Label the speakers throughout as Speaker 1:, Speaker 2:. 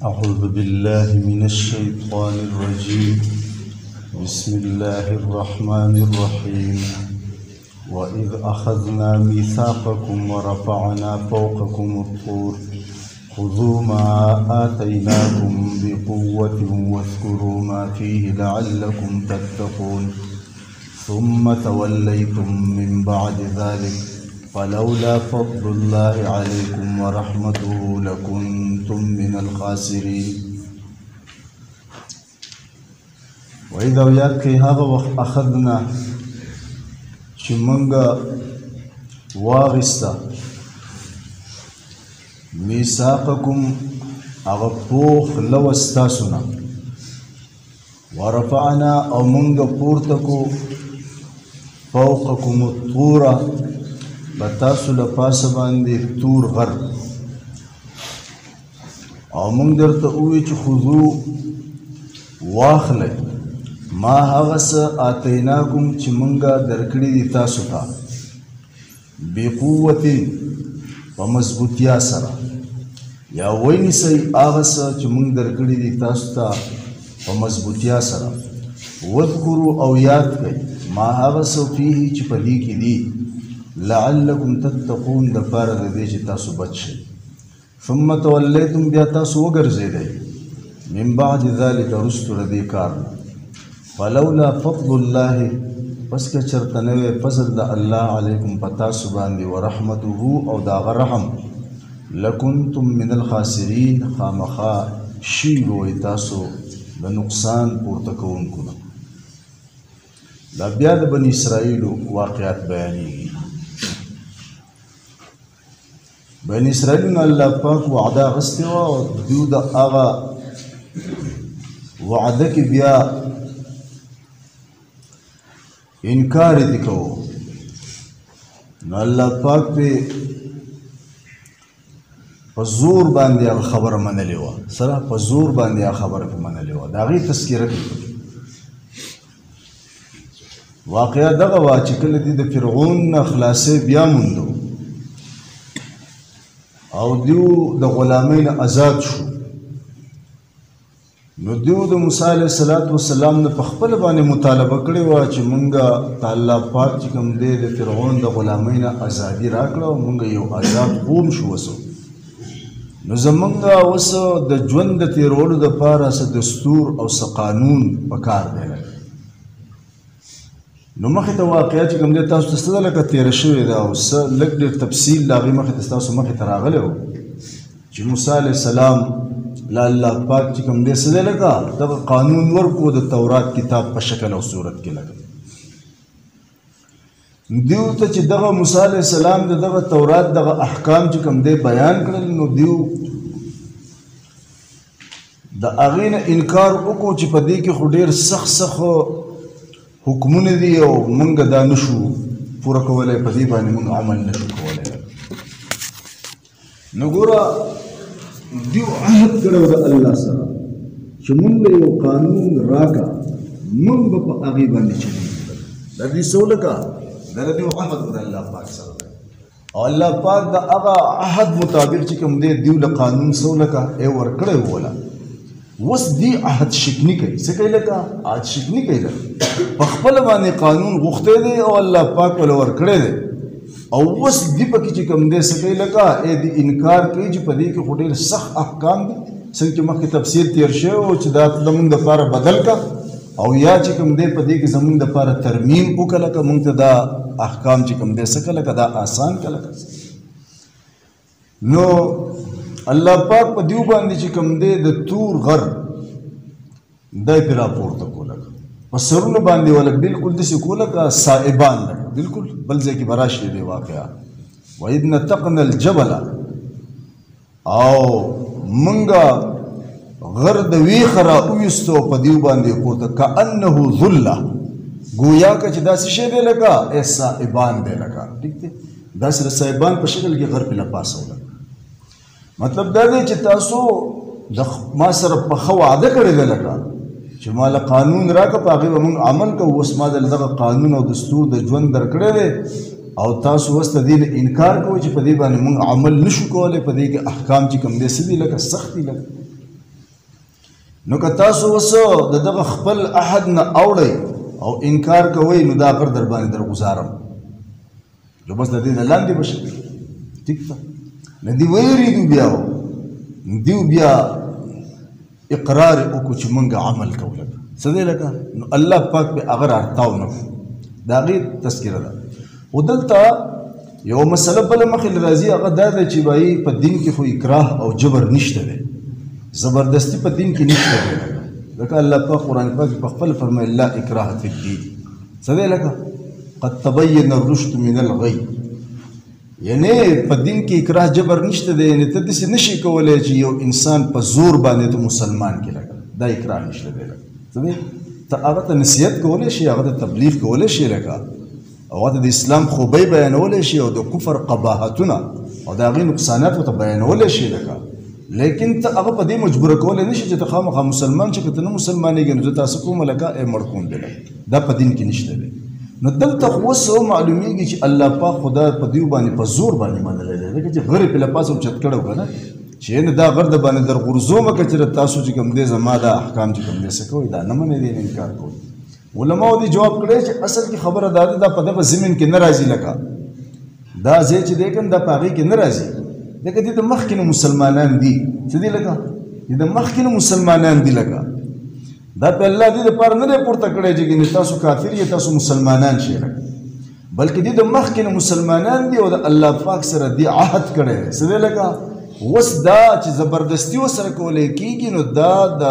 Speaker 1: أعوذ بالله من الشيطان الرجيم. بسم الله الرحمن الرحيم. وإذ أخذنا ميثاقكم ورفعنا فوقكم الطور خذوا ما آتيناكم بقوة واذكروا ما فيه لعلكم تتقون ثم توليتم من بعد ذلك فلولا فضل الله عليكم ورحمته لكنتم من الخاسرين. وإذا وياك هذا وقت أخذنا شمنغا واغستا ميثاقكم أغفوخ لو استاسنا ورفعنا أو منغا پورتكو فوقكم الطورة بتاسو لپاس باندې تور غر او موږ درته ووی چې خذو واخلئ ما هغه څه آتیناکم چې موږ درکړي دي تاسو ته بقوة په مضبوطیا سره یا ونیسئ هغه څه چې موږ درکړي دي تاسو ته په مضبوطیا سره واذکروا او یاد کړئ ما هغه څه فيه چې په دې کې دي لعلكم تتقون دپاره د دې چې تاسو بچ شئ ثم تولیتم بیا تاسو وګرځېدئ من بعد ذلك رستو د دې کار فلولا فضل الله پس که چېرته نه وی فضل د الله علیکم په تاسو باندې ورحمته او د هغه رحم لکنتم من الخاسرین خامخا شي وئ تاسو د نقصان پورته کوونکو نه. دا بیا د بني اسرائیلو واقعات بیانېږي. بني اسرائیلو الله پاک وعده اخیستې وه او دوی د هغه وعده کې بیا انکار یې کوو نو الله پاک پې په زور باندې هغه خبره منلې وه سره په زور باندې هغه خبره پې منلې وه د هغې تذکره کوي. واقعه دغه وه چې کله دې د فرعون نه خلاصۍ بیا موندو او دیو د غلامۍ نه آزاد شو نو دیو د موسی علیه السلام نه په خپله باندې مطالبه کړې وه چې مونږ ته الله پاک چې کوم دی د فرعون د غلامۍ نه ازادي راکړه او مونږ یو آزاد قوم شو اوسو نو زمونږ اوس د ژوند د تېرولو دپاره څه دستور او څه قانون پکار دی. نو مخې ته واقعه چې کوم دی تاسو ته څه ده لکه تېره شوې ده او څه لږ ډېر تفصیل د هغې مخې ته ستاسو مخې ته راغلی و چې موسی علیه السلام له الله پاک چې کوم دی څه دی لکه دغه قانون ورکړو د تورات کتاب په شکل او صورت کې لکه دیو ته چې دغه موسی علیه السلام د دغه تورات دغه احکام چې کوم دی بیان کړل نو دیو د هغې نه انکار وکړو چې په دې کې خو ډېر سخت حکمونه دي او مونږ دا نشو پوره کولی په دې باندې مونږ عمل نشو کولی. نو ګوره دیو عهد کړی و د الله سره چې مونږ یو قانون راکړه مونږ به په هغې باندې چلیږو دا دې څه ولکه دا د دیو عهد و د الله پاک سره او الله پاک د هغه عهد مطابق چې کوم دی دیو له قانون څه ولکه ای ورکړی وله وس دی عهد شکنی کوي څه کوي لکه عهد شکنی کوي په خپله باندې قانون غوښتی دی او الله پاک ول ورکړی دی او وس دی پکې چې کوم دی څه کوي لکه ای دی انکار کوي چې په دې کې خو ډېر سخت احکام دي څنګه چې مخکې تفسیر تېر شوی او چې دا زموږ دپاره بدل کا او یا چې کوم دی په دې کې زموږ دپاره ترمیم وکړه لکه موږ ته دا احکام چې کوم دی څه کړه لکه دا آسان کړه لکه نو الله پاک په دیو باندې چې کوم دی د تور غر دی پې راپورته کو لکه په سرونو باندې ولا بالکل داسې کو لکه صائبان لکه بالکل بل ځای کې به راشي دی واقعه وإذ نتقنا الجبل او مونږه غر د ویښه را وویستو په دیو باندې پورته کأنه ذله گویا که چې داسې شی دی لکه ای صائبان دی لکه ټیک دی داسې د صائبان په شکل کې غر پې لپاسه مطلب دا دی چې تاسو د ما سره په ښه وعده کړې ده لکه چې ما له قانون راکړه په هغې به مونږ عمل کوو اوس ما دغه قانون او دستور د ژوند درکړی دی او تاسو اوس د دې نه انکار کوئ چې په دې باندې مونږ عمل نشو کولی په دې کې احکام چې کوم دی څه دي لکه سخت دي لکه نو که تاسو اوس د دغه خپل عهد نه اوړئ او انکار کوئ نو دا غر در باندې درګزارم جو بس د دې نه لاندې بشي ټیک ده نه دي ویرېږو دیو بیا اقرار وکړو چې موږ عمل کوو څه دی لکه نو الله پاک به هغه راټاو نه د هغې تذکره ده خو دلته یو مسله بله مخې راځي هغه دا ده چې وایي په دین کې خو اکراه او جبر نشته دی زبردستی په دین کې نشته دی ځکه الله پاک قرآن پاک په خپل فرمایي لا اکراه فی الدین څه دی لکه قد تبین الرشد من الغی یعنی په دین کې اکراه جبر نشته دی یعنی ته داسې نشي کولی چې یو انسان په زور باندې ته مسلمان کې لکه دا اکراه نشته دی لکه څه دی ته هغه ته نصیحت کولی شي هغه ته تبلیغ کولی شي لکه هغه ته د اسلام خوبۍ بیانولی شي او د کفر قباحتونه او د هغې نقصانات ورته بیانولی شي لکه لیکن ته هغه په دې مجبوره کولی نه شي چې ته خامخا مسلمان چې که ته نه مسلمانېږې نو زه تاسو کوم لکه مړ کوم دی لکه دا په دین کې نشته دی نو دلته خو اوس معلومیږي چې الله پاک خدا په دیو باندې په زور باندې منلی دی ځکه چې غر یې پې له پاسه اوچت کړی و که نه چې یعنې دا غر د باندې در غورځومه که چېرې تاسو چې کوم دی زما دا احکام چې کوم دی څه کوئ دا نه منې دی انکار کوئ علماو دې جواب کړی چې اصل کې خبره دا ده دا په دغه زمین کې نه راځي لکه دا ځای چې دی که دا په هغې کې نه راځي ځکه دې د مخکې نه مسلمانان دي څه دي لکه دې د مخکې نه مسلمانان دي لکه دا په الله دې دپاره نه دی پورته کړی چې ګینې تاسو کافر یې تاسو مسلمانان شئ لکه بلکې دې د مخکې نه مسلمانان دي او د الله پاک سره دې عهد کړی دی څه دی لکه اوس دا چې زبردستي ورسره کولی کېږي نو دا د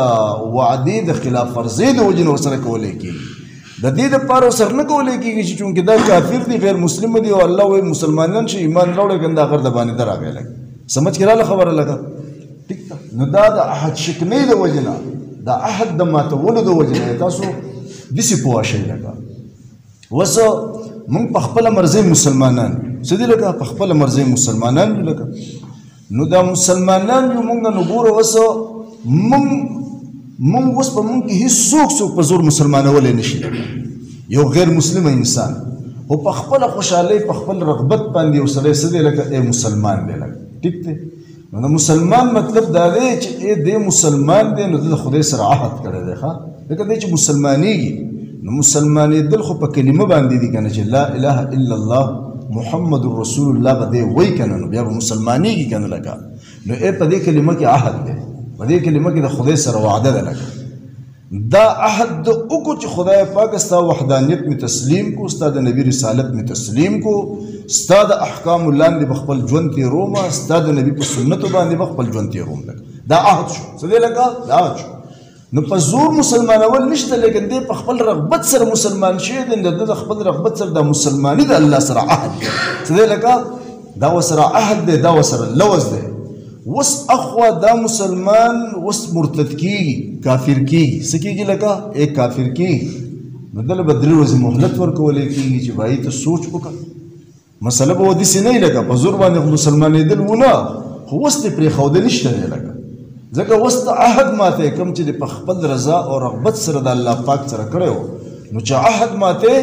Speaker 1: وعدې د خلاف ورزۍ د وجې نه ورسره کولی کېږي د دې دپاره ورسره نه کولی کېږي چې چونکې دا کافر دي غیر مسلم دي او الله وایي مسلمانان چې ایمان راوړی که دا غر د باندې ده راغی لکه سمجھ کې راله خبره لکه ټیک ده نو دا د عهد شکنۍ د وجې نه دا عهد د ماتولو د وجې نه تاسو داسې پوه شئ لکه اوس موږ په خپله مرضۍ مسلمانان یو څه دي لکه په خپله مرضۍ مسلمانان یو لکه نو دا مسلمانان یو موږ نو ګوره اوس موږ اوس په موږ کې هېڅ څوک په زور مسلمانولی نه شي یو غیر مسلمه انسان او په خپله خوشحالۍ په خپل رغبت باندې یو سړی څه دی لکه ای مسلمان دی لکه ټیک دی نو د مسلمان مطلب دا دی چې ای دی مسلمان دی نو د خدای سره عهد کړی دی ښه لکه دی چې مسلمانېږي نو مسلمانېدل خو په کلمه باندې دي که نه چې لا اله الا الله محمد رسول الله به دی وایي که نه نو بیا به مسلمانېږي که نه لکه نو ای په دې کلمه کې عهد دی په دې کلمه کې د خدای سره وعده ده لکه دا عهد د وکړو چې خدای پاک ستا وحدانیت مې تسلیم کو ستا د نبي رسالت مې تسلیم کو ستا د احکامو لاندې به خپل ژوند تېرومه ستا د نبي په سنتو باندې به خپل ژوند تېروم لکه دا عهد شو څه دی لکه دا عهد شو نو په زور مسلمانول نشته لیکن دی په خپل رغبت سره مسلمان شوی دی د د خپل رغبت سره د مسلماني د الله سره عهد دی څه دی لکه دا ورسره عهد دی دا ورسره لوز دی وس اخوا دا مسلمان وس مرتد کیږي کافر کیږي څه کیږي لکه ایک کافر کیږي نو دله به 3 ورځې مهلت ورکولی کیږي چې بھائی ته سوچ وکړه مسله به وداسې نه وي لکه په زور باندې مسلمانېدل ونه خو اوس دې پرېښودل نشته دی لکه ځکه اوس ته عهد ماتی کوم چې د په خپل رضا او رغبت سره د الله پاک سره کړی و نو چې عهد ماتی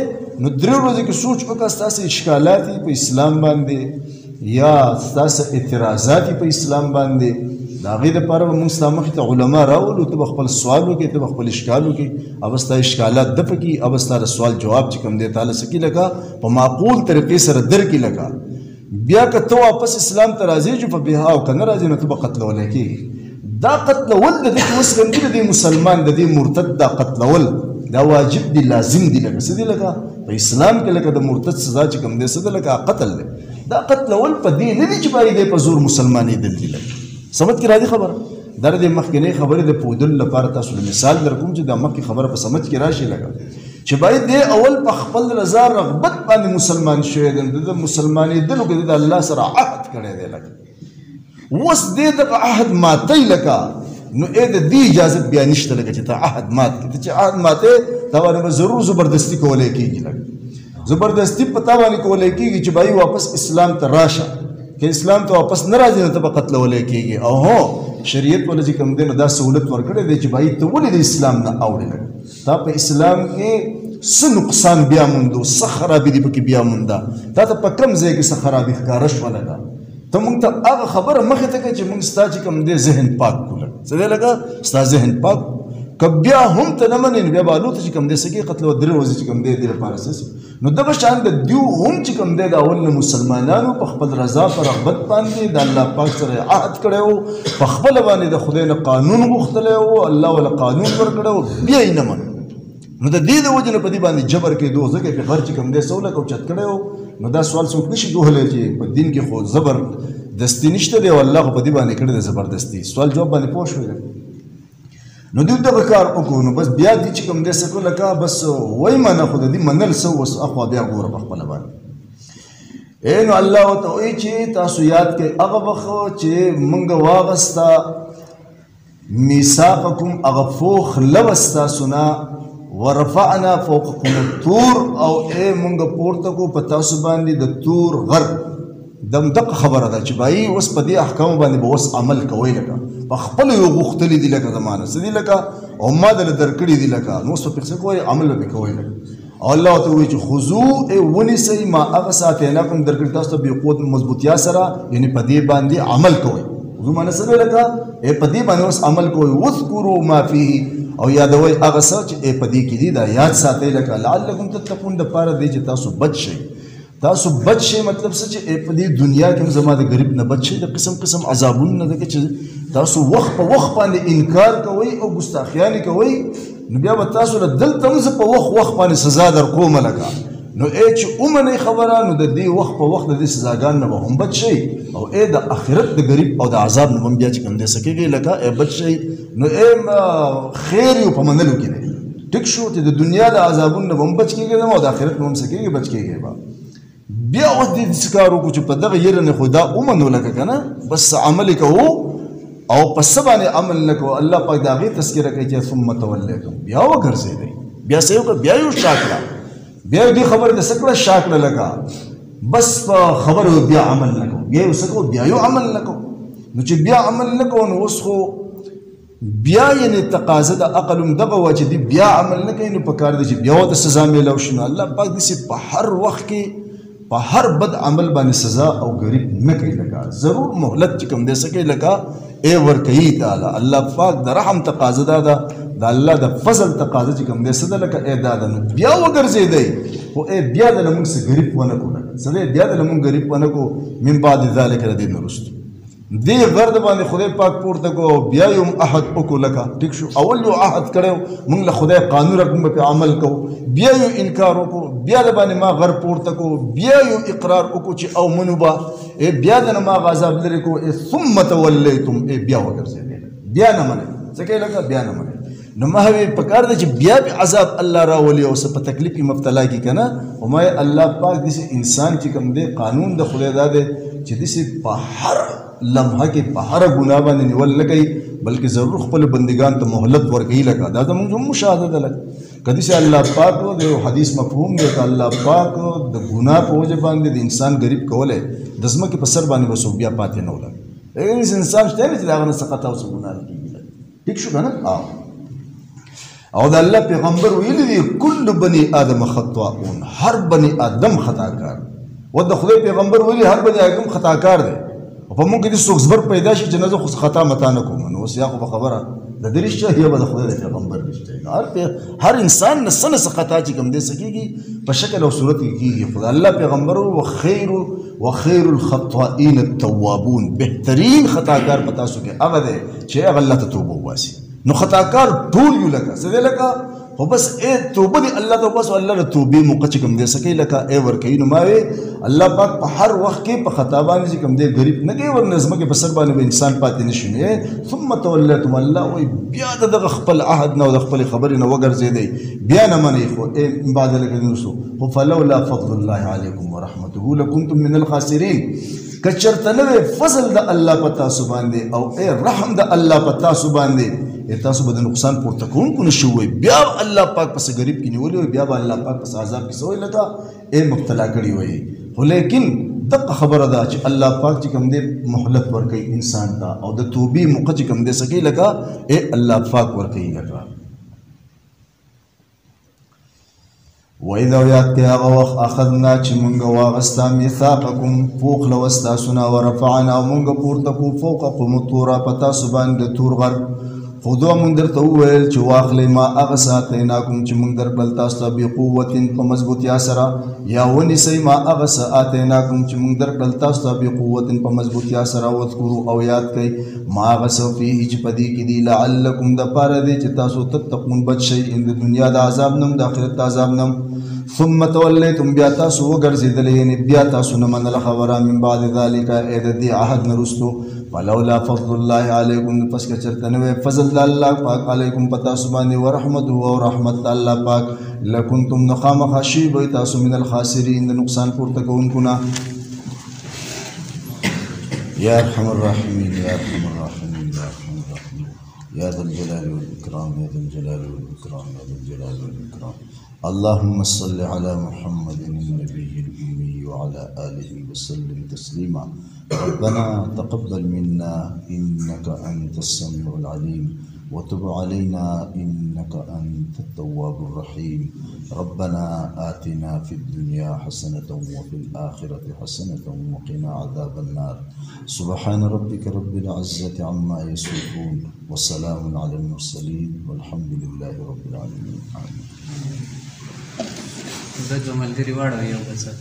Speaker 1: نو 3 ورځې کې سوچ وکړه ستاسې اشکالات په اسلام باندې یا ستاسې اعتراضات په اسلام باندې د هغې دپاره به موږ ستا مخې ته علما راولو ته به خپل سوال وکړې ته به خپل اشکال وکړې او به ستا اشکالات دفع کړي او به ستا د سوال جواب چې کوم دی تاله څه کړي لکه په معقول طریقې سره درکړي لکه بیا که ته واپس اسلام ته راځې چې په بها او که نه راځې نو ته به قتلولی کېږي دا قتلول د دې چې اوس ګندي د دې مسلمان د دې مرتد دا قتلول دا واجب دی لازم دی لکه څه دی لکه په اسلام کې لکه د مرتد سزا چې کوم دی څه دی لکه قتل دی دا قتلول په دې نه دي چې باید دی په زور مسلمانېدل دي لکه سمجھ کې راځي خبره دا د مخکینۍ خبرې د پوهېدلو لپاره تاسو مثال در کوم چې دا مخکې خبره په سمجھ کې راشي لکه چې باید دی اول په خپل رضا رغبت باندې مسلمان شوی دی د مسلمانېدلو کې د الله سره عهد کړی دی لکه اوس دې دغه عهد ماتی لکه نو ای د دې اجازت بیا نشته لکه چې ته عهد مات کړې ته چې عهد ماتې تا باندې به ضرور زبردستي کولی کېږي لکه زبردستی په تا باندې کولی کېږي چې بھائی واپس اسلام ته راشه که اسلام ته واپس نه راځي نو ته به قتلولی کېږي او هو شریعت والا چې کوم دی نو دا سهولت ورکړی دی چې بھائی ته ولې د اسلام نه اوړې لکه تا په اسلام کې څه نقصان بیا موندو څه خرابي دي پکې بیا مونده تا ته په کوم ځای کې څه خرابي ښکاره شوه لکه ته موږ ته هغه خبره مخې ته کړه چې موږ ستا چې کوم دی ذهن پاک کړو لکه څه دی لکه ستا ذهن پاک کبیا هم ته نه منې بیا به الوته چې کوم دی څه کې قتل و درې ورځې چې کوم دی دې لپاره څه نو دغه شان د دیو هم چې کوم دی د اول نه مسلمانانو په خپل رضا په رغبت باندې د الله پاک سره عهد کړی و په خپله باندې د خدای نه قانون غوښتلی و الله وله قانون ورکړی و بیا یې نه منو نو د دې د وجې نه په دې باندې جبر کېدو ځکه چې غر چې کوم دی سولک او چت کړی و نو دا سوال څوک نشي دوهلی چې په دین کې خو زبردستي نشته دی او الله خو په دې باندې کړی دی زبردستي سوال جواب باندې پوه شوی نو دوی دغه کار وکړو نو بس بیا دې چې کوم دی څه کړو لکه بس وایي منه خو د دې منل څه اوس اخوا بیا ګوره په خپله باندې نو الله ورته وایي چې تاسو یاد کړئ هغه وخت چې موږ واغسته میثاقکم هغه فوخ لوس تاسو نه ورفعنا فوقکم الطور او موږ پورته کو په تاسو باندې د تور غر دغه خبره ده چې بای اوس په دې احکام باندې به اوس عمل کوئ لکه په خپل یو غوښتلي دي لکه زمانه څه دي لکه او ما دله درکړي دي لکه نو اوس په څه کوئ عمل به کوئ لکه او الله ته وایي چې خذو ونیسئ ما هغه ساتیناکم درکړي تاسو ته بقوت مضبوطیا سره یعنی په دې باندې عمل کوئ خذو معنی څه دی لکه په دې باندې اوس عمل کوئ واذکروا ما فیه او یادوئ هغه څه چې په دې کې دي دا یاد ساتئ لکه لعلکم تتقون دپاره دی چې تاسو بچ شئ تاسو بچ شئ مطلب څه چې په دې دنیا کې هم زما د غریب نه بچ شئ د قسم قسم عذابونه نه ځکه چې تاسو وخت په وخت باندې انکار کوئ او ګستاخیانې کوئ نو بیا به تاسو له دلته هم زه په وخت باندې سزا در کومه لکه نو چې ومنئ خبره نو د دې وخت په وخت د دې سزاګان نه به هم بچ شئ او د آخرت د غریب او د عذاب نه هم بیا چې کوم دی څه کېږي لکه بچ شئ نو خیر یو په منلو کې دی ټیک شو چې د دنیا د عذابونو نه هم بچ کېږي او د آخرت نه هم څه کېږي بچ کېږي به بیا اوس دې څه کار وکړو چې په دغه یره نه خو دا ومنو لکه که نه بس عمل یې کوو او په څه باندې عمل نه کوو الله پاک د هغې تذکره کوي چې ثم تولیتم بیا وګرځېدئ بیا څه وکړه بیا یې شا کړه بیا دې خبرې د څه کړه شا کړه لکه بس په خبرو بیا عمل نه کوو بیا یې څه کوو بیا یو عمل نه کوو نو چې بیا عمل نه کوو نو اوس خو بیا یعنی تقاضا د عقل هم دغه وه چې دې بیا عمل نه کوي نو په کار دی چې بیا ورته سزا میلاو شي نو الله پاک داسې په هر وخت کې په هر بد عمل باندې سزا او غریب نه کوي لکه ضرور مهلت چې کوم دی څه کوي لکه ورکوي تعالی الله پاک د رحم تقاضا دا ده د الله د فضل تقاضا چې کوم دی څه ده لکه دا ده نو بیا وګرځېدی خو بیا د له موږ څه غریب ونه کړو لکه څه دی بیا د له موږ غریب ونه کړو من بعد ذلک د دې نه وروسته دې غرد باندې خدای پاک پورته کو بیا یو عهد وکړو لکه ټیک شو اول یو عهد کړی موږ له خدای قانون راکوم په عمل کوو بیا یو انکار وکړو بیا د باندې ما غر پورته کو بیا یو اقرار وکړو چې او منو به بیا د ما عذاب لري کو ثم تولیتم بیا وګرځېدل بیا نه منئ څه کوي لکه بیا نه منئ نو ما هوی پکار دی چې بیا به عذاب الله راولي او څه په تکلیف کې مبتلا کی کنه او ما الله پاک دې انسان چې کوم دی قانون د خدای دا دی چې دې په هر لمحه کې په هر ګناه باندې نیول نه کوي بلکې ضرور خپل بندگان ته مهلت ورکوي لکه دا زموږ مشاهده ده لکه کدی چې الله پاک د حدیث مفهوم دی چې الله پاک د ګناه په وجه باندې د انسان غریب کوله د ځمکې په سر باندې وسو بیا پاتې نه ولا هیڅ انسان شته چې دا غنه سقط او ګناه کوي ټیک شو کنه او د الله پیغمبر ویلي دي کل بني آدم خطاؤون هر بني آدم خطاکار و د خدای پیغمبر ویلي هر بني آدم خطاکار دی په موږ کې د څوک زبر پیدا شي چې نه زه خو خطا متا نه کوم نو اوس یا خو په خبره د دې رښتیا یا به د خدای د پیغمبر رښتیا هر انسان نه څه نه څه خطا چې کوم دی څه کېږي په شکل او صورت کې کېږي خو د الله پیغمبر وخیر الخطائین التوابون بهترین خطاکار په تاسو کې هغه دی چې هغه الله ته توبه وباسي نو خطاکار ټول یو لکه څه دی لکه خو بس توبه دی الله ته بس الله له توبې موقع چې کوم دی څه کوي لکه ورکوي نو ما وی الله پاک په هر وخت کې په خطا باندې چې کوم دی غریب نه کوي ور نظمه کې په سر باندې به انسان پاتې نشي نه ثم تولیتم الله وی بیا دغه خپل عهد نه او د خپل خبرې نه وګرځېدی بیا نه منئ خو بعد لکه نوسو خو فلولا فضل الله علیکم ورحمته لکنتم من الخاسرین کچرته نه فضل د الله په تاسو باندې او رحم د الله په تاسو باندې تاسو به د نقصان پورته کوونکو نه شوئ بیا الله پاک پسې غریب کې نیولي وي بیا به الله پاک پسې عذاب کې څه وایي لکه مبتلا کړي وایي خو لیکن دغه خبره ده چې الله پاک چې کوم دی مهلت ورکوي انسان ته او د توبې موقع چې کوم دی څه کوي لکه الله پاک ورکوي لکه وإذا یاد کې هغه وخت اخذنا چې مونږ واغستا میثاقکم فوق له ستاسو نه ورفعنا مونږ پورته کو فوقکم الطور په تاسو باندې د تور غر خودو من در توویل چه واخلی ما اغساتیناکم چه من در بلتاستا بقوة پا مضبوطیا سرا یا ونسی ما اغساتیناکم چه من در بلتاستا بقوة پا مضبوطیا سرا وذکرو او یاد کئی ما اغسو فیه چه پدی کی دی لعلکم دا پارا دی چه تاسو تتقون بچ شئی ان دنیا دا عذاب نم دا آخرت دا عذاب نم ثم تولیتم بیا تاسو وگرزیدلین بیا تاسو نمن الخبرا من بعد ذالک اید دی عهد نرستو فلولا فضل الله علیکم پس که چرتنوے فضل اللہ پاک علیکم پتا سبانی ورحمته و رحمت اللہ پاک لکنتم نخام خاشیب تاسو من الخاسرین نقصان پورتکون کنا یا ارحم الراحمین یا ارحم الراحمین یا ارحم الراحمین یا ذا الجلال والاکرام یا ذا الجلال والاکرام یا ذا الجلال والاکرام اللهم صل على محمد النبي الأمي وعلى آله وسلم تسليما ربنا تقبل منا إنك أنت السميع العليم وتب علينا إنك أنت التواب الرحيم ربنا آتنا في الدنيا حسنة وفي الآخرة حسنة وقنا عذاب النار سبحان ربك رب العزة عما يصفون وسلام على المرسلين والحمد لله رب العالمين آمين.
Speaker 2: د جو ملګری واړو یو بل څه